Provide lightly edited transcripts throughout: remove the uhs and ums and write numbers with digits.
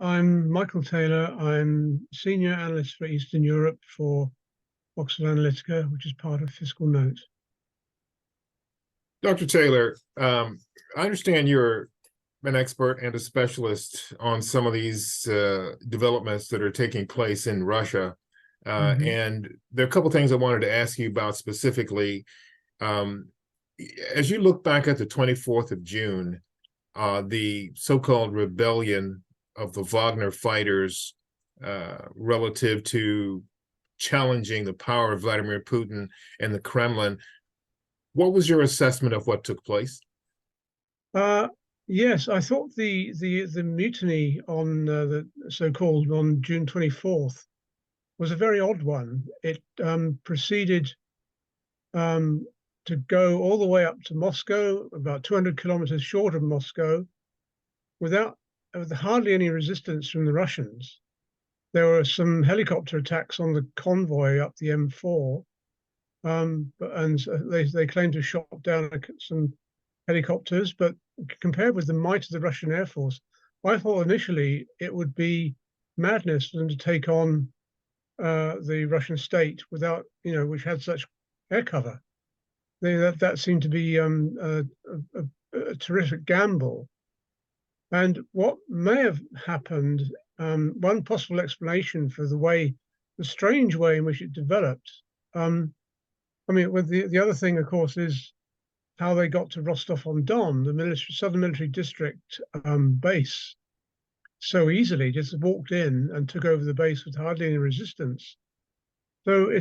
I'm Michael Taylor. I'm senior analyst for Eastern Europe for Oxford-Analytica, which is part of Fiscal Note. Dr. Taylor, I understand you're an expert and a specialist on some of these developments that are taking place in Russia. And there are a couple of things I wanted to ask you about specifically. As you look back at the 24th of June, the so-called rebellion of the Wagner fighters relative to challenging the power of Vladimir Putin and the Kremlin, what was your assessment of what took place? Yes, I thought the mutiny on the so-called on June 24th was a very odd one. It proceeded to go all the way up to Moscow, about 200 kilometers short of Moscow, with hardly any resistance from the Russians. There were some helicopter attacks on the convoy up the M4, and they claimed to have shot down some helicopters, but compared with the might of the Russian Air Force, I thought initially it would be madness for them to take on the Russian state without, which had such air cover. That seemed to be a terrific gamble. And what may have happened, one possible explanation for the strange way in which it developed. The other thing, of course, is how they got to Rostov-on-Don, the southern military district base, so easily. Just walked in and took over the base with hardly any resistance. So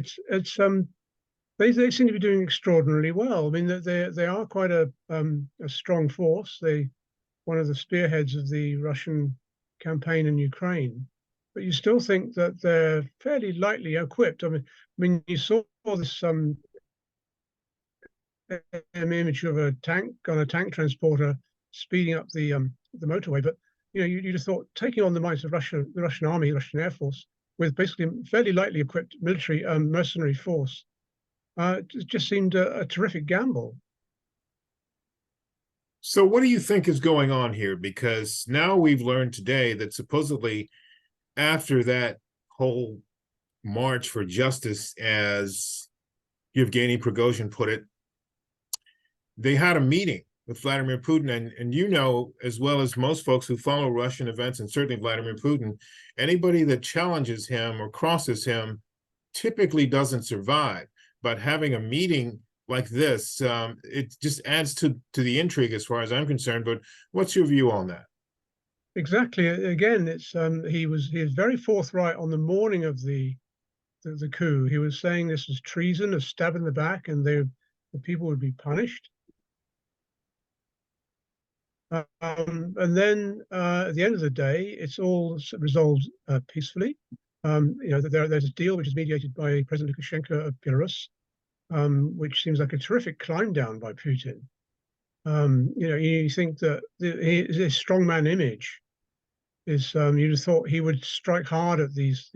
they seem to be doing extraordinarily well. I mean, they are quite a strong force. One of the spearheads of the Russian campaign in Ukraine, but you still think that they're fairly lightly equipped. I mean, you saw this image of a tank on a tank transporter speeding up the motorway, but you just thought taking on the might of Russia, the Russian army, Russian Air Force, with basically a fairly lightly equipped military mercenary force, just seemed a terrific gamble. So what do you think is going on here? Because now we've learned today that supposedly after that whole march for justice, as Yevgeny Prigozhin put it, they had a meeting with Vladimir Putin. And as well as most folks who follow Russian events, and certainly Vladimir Putin, anybody that challenges him or crosses him typically doesn't survive. But having a meeting like this, it just adds to the intrigue as far as I'm concerned. But what's your view on that? Exactly. Again, it's he was very forthright on the morning of the coup. He was saying this was treason, a stab in the back, and the people would be punished. And then at the end of the day, it's all resolved peacefully. There's a deal which is mediated by President Lukashenko of Belarus, which seems like a terrific climb down by Putin. You think that his strongman image is, you'd have thought he would strike hard at these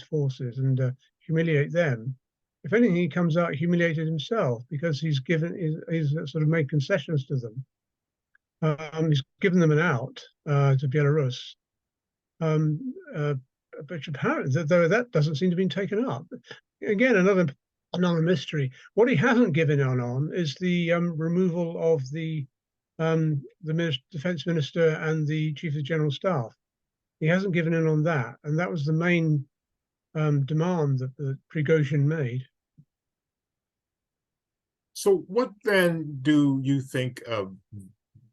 forces and humiliate them. If anything, he comes out humiliated himself because he's sort of made concessions to them. He's given them an out to Belarus, but apparently, though, that doesn't seem to have been taken up. Again, another mystery. What he hasn't given on is the removal of the defense minister and the chief of general staff. He hasn't given in on that, and that was the main demand that Prigozhin made. So what then do you think of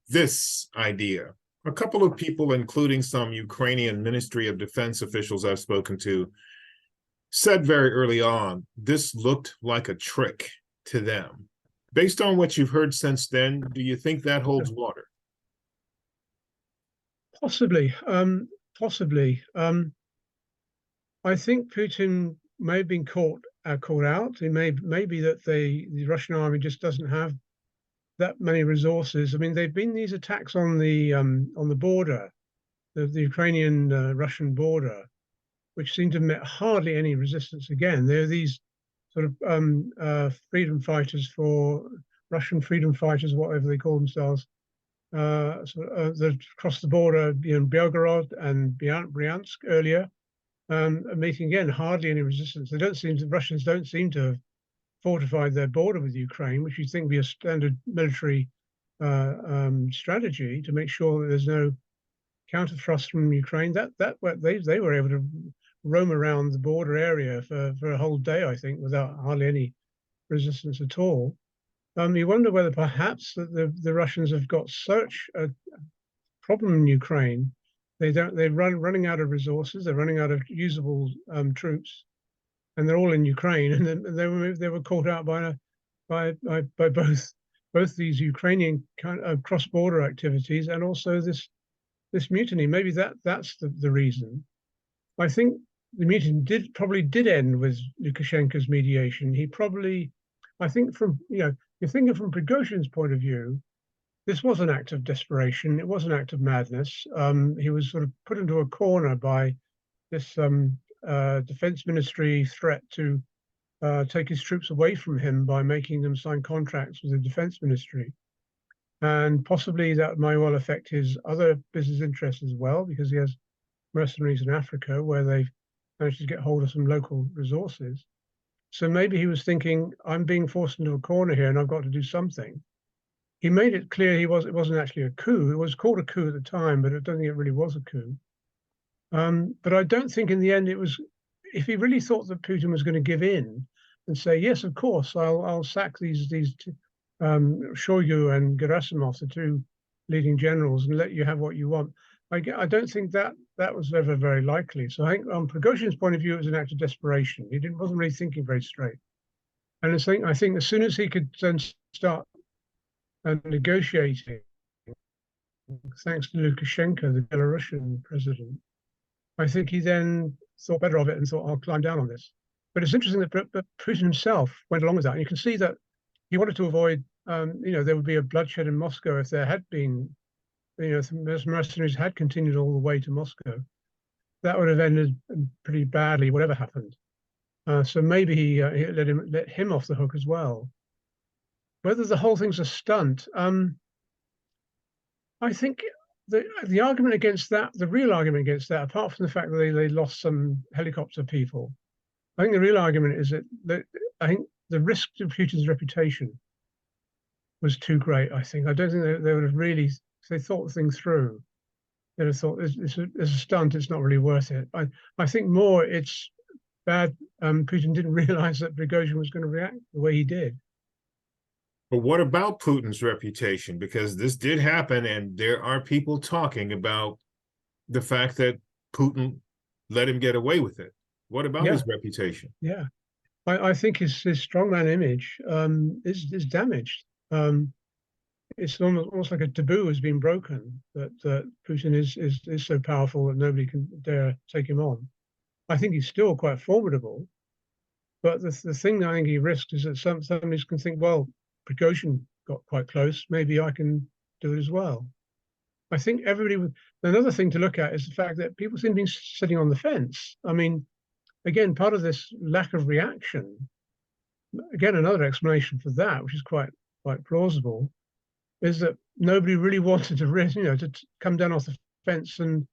this idea? A couple of people, including some Ukrainian Ministry of Defense officials I've spoken to, said very early on, this looked like a trick to them. Based on what you've heard since then, do you think that holds water? Possibly. I think Putin may have been caught out. It may be that the Russian army just doesn't have that many resources. I mean, there've been these attacks on the border, the Ukrainian Russian border, which seem to have met hardly any resistance again. There are these sort of freedom fighters, Russian freedom fighters, whatever they call themselves, across the border, Belgorod and Bryansk earlier, meeting again hardly any resistance. The Russians don't seem to have fortified their border with Ukraine, which you'd think would be a standard military strategy to make sure that there's no counter thrust from Ukraine. They were able to roam around the border area for a whole day, I think, without hardly any resistance at all. You wonder whether perhaps the Russians have got such a problem in Ukraine. They're running out of resources. They're running out of usable troops, and they're all in Ukraine. And they were caught out by both these Ukrainian kind of cross-border activities and also this mutiny. Maybe that's the reason. I think the mutiny probably did end with Lukashenko's mediation. I think you're thinking from Prigozhin's point of view, this was an act of desperation. It was an act of madness. He was sort of put into a corner by this defense ministry threat to take his troops away from him by making them sign contracts with the defense ministry. And possibly that may well affect his other business interests as well, because he has mercenaries in Africa where they've managed to get hold of some local resources. So maybe he was thinking, I'm being forced into a corner here and I've got to do something. He made it clear it wasn't actually a coup. It was called a coup at the time, but I don't think it really was a coup. But I don't think in the end it was, if he really thought that Putin was going to give in and say, yes, of course, I'll sack these Shoigu and Gerasimov, the two leading generals, and let you have what you want. I don't think that was ever very likely. So I think on Prigozhin's point of view, it was an act of desperation. He wasn't really thinking very straight. And I think as soon as he could then start negotiating, thanks to Lukashenko, the Belarusian president, I think he then thought better of it and thought, I'll climb down on this. But it's interesting that Putin himself went along with that. And you can see that he wanted to avoid, there would be a bloodshed in Moscow if there had been, if the mercenaries had continued all the way to Moscow. That would have ended pretty badly, whatever happened. So maybe he let him off the hook as well. Whether the whole thing's a stunt, I think the argument against that, the real argument against that, apart from the fact that they lost some helicopter people, I think the real argument is that I think the risk to Putin's reputation was too great. I don't think they would have really, if they thought the thing through, they'd have thought it's a stunt. It's not really worth it. I think more it's bad. Putin didn't realize that Prigozhin was going to react the way he did. But what about Putin's reputation? Because this did happen, and there are people talking about the fact that Putin let him get away with it. What about his reputation? Yeah, I think his strongman image is damaged. It's almost like a taboo has been broken, that Putin is so powerful that nobody can dare take him on. I think he's still quite formidable, but the thing I think he risks is that somebody can think, well, Prigozhin got quite close, maybe I can do it as well. I think another thing to look at is the fact that people seem to be sitting on the fence. I mean, again, part of this lack of reaction, again, another explanation for that, which is quite plausible, is that nobody really wanted to come down off the fence and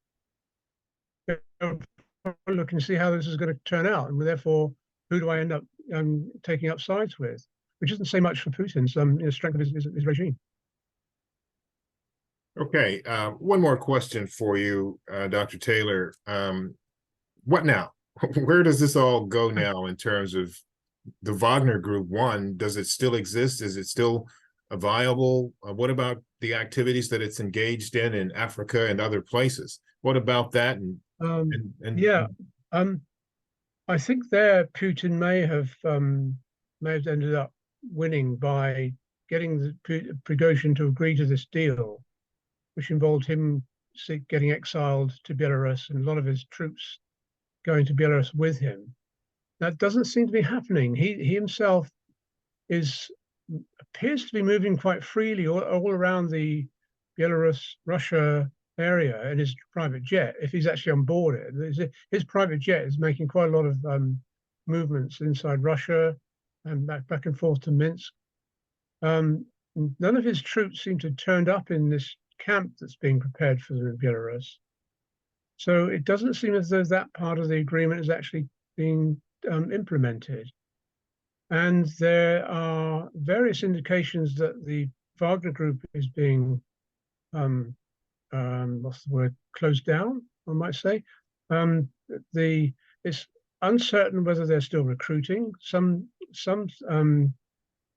look and see how this is going to turn out, and therefore, who do I end up taking up sides with? Which doesn't say much for Putin's strength of his regime. Okay, one more question for you, Dr. Taylor. What now? Where does this all go now in terms of the Wagner Group? One, does it still exist? Is it still viable? What about the activities that it's engaged in Africa and other places? What about that? I think there Putin may have ended up winning by getting Prigozhin to agree to this deal, which involved him getting exiled to Belarus and a lot of his troops going to Belarus with him. That doesn't seem to be happening. He himself appears to be moving quite freely all around the Belarus-Russia area in his private jet, if he's actually on board it. His private jet is making quite a lot of movements inside Russia and back and forth to Minsk. None of his troops seem to have turned up in this camp that's being prepared for them in Belarus. So it doesn't seem as though that part of the agreement is actually being implemented. And there are various indications that the Wagner Group is being, what's the word, closed down, I might say. It's uncertain whether they're still recruiting. Some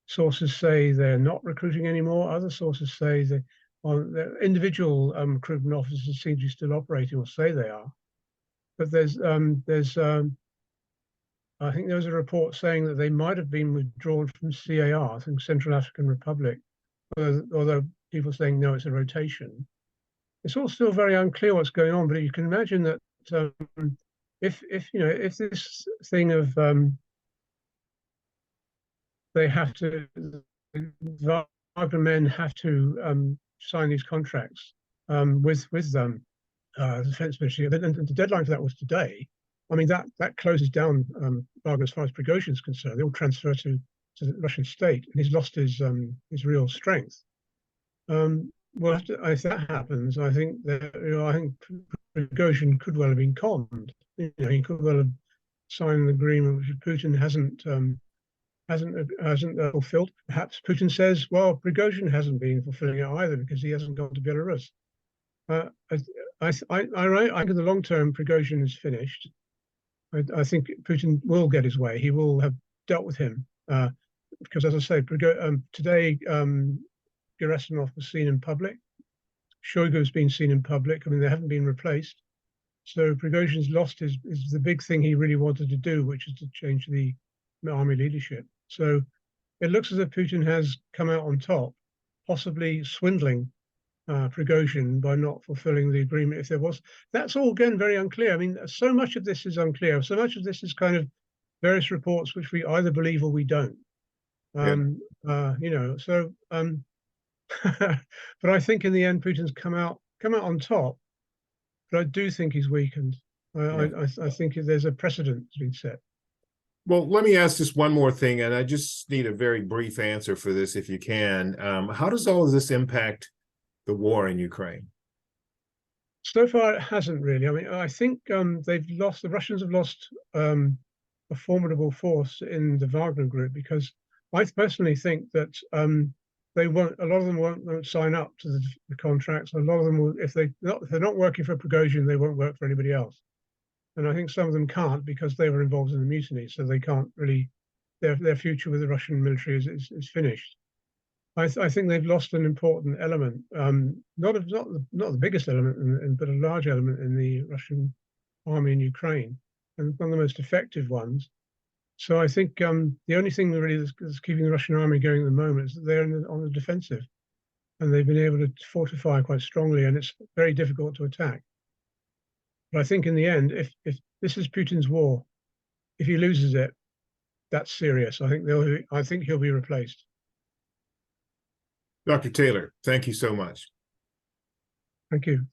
sources say they're not recruiting anymore. Other sources say that the individual recruitment officers seem to be still operating, or say they are. But I think there was a report saying that they might have been withdrawn from CAR, I think Central African Republic, although people are saying no, it's a rotation. It's all still very unclear what's going on, but you can imagine that if this thing of they have to, the Wagner men have to sign these contracts with the defense ministry, and the deadline for that was today. I mean, that closes down Wagner as far as Prigozhin is concerned. They all transfer to the Russian state, and he's lost his real strength. Well, if that happens, I think Prigozhin could well have been conned. He could well have signed an agreement which Putin hasn't fulfilled. Perhaps Putin says, well, Prigozhin hasn't been fulfilling it either because he hasn't gone to Belarus. I think in the long term, Prigozhin is finished. I think Putin will get his way. He will have dealt with him because, as I say, today Gerasimov was seen in public. Shoigu has been seen in public. I mean, they haven't been replaced. So Prigozhin's lost is the big thing he really wanted to do, which is to change the army leadership. So it looks as if Putin has come out on top, possibly swindling Prigozhin by not fulfilling the agreement. If there was, that's all again very unclear. I mean, so much of this is unclear. So much of this is kind of various reports which we either believe or we don't. So. But I think in the end, Putin's come out on top. But I do think he's weakened. I think there's a precedent that's been set. Well, let me ask just one more thing, and I just need a very brief answer for this, if you can. How does all of this impact the war in Ukraine? So far, it hasn't really. I mean, I think the Russians have lost a formidable force in the Wagner Group, because I personally think that a lot of them won't sign up to the contracts. A lot of them will, if they're not working for Prigozhin, they won't work for anybody else. And I think some of them can't because they were involved in the mutiny, so they can't really. Their future with the Russian military is finished. I think they've lost an important element, not the biggest element, but a large element in the Russian army in Ukraine, and one of the most effective ones. So I think the only thing really that's keeping the Russian army going at the moment is that they're on the defensive, and they've been able to fortify quite strongly, and it's very difficult to attack. But I think in the end, if this is Putin's war, if he loses it, that's serious. I think he'll be replaced. Dr. Taylor, thank you so much. Thank you.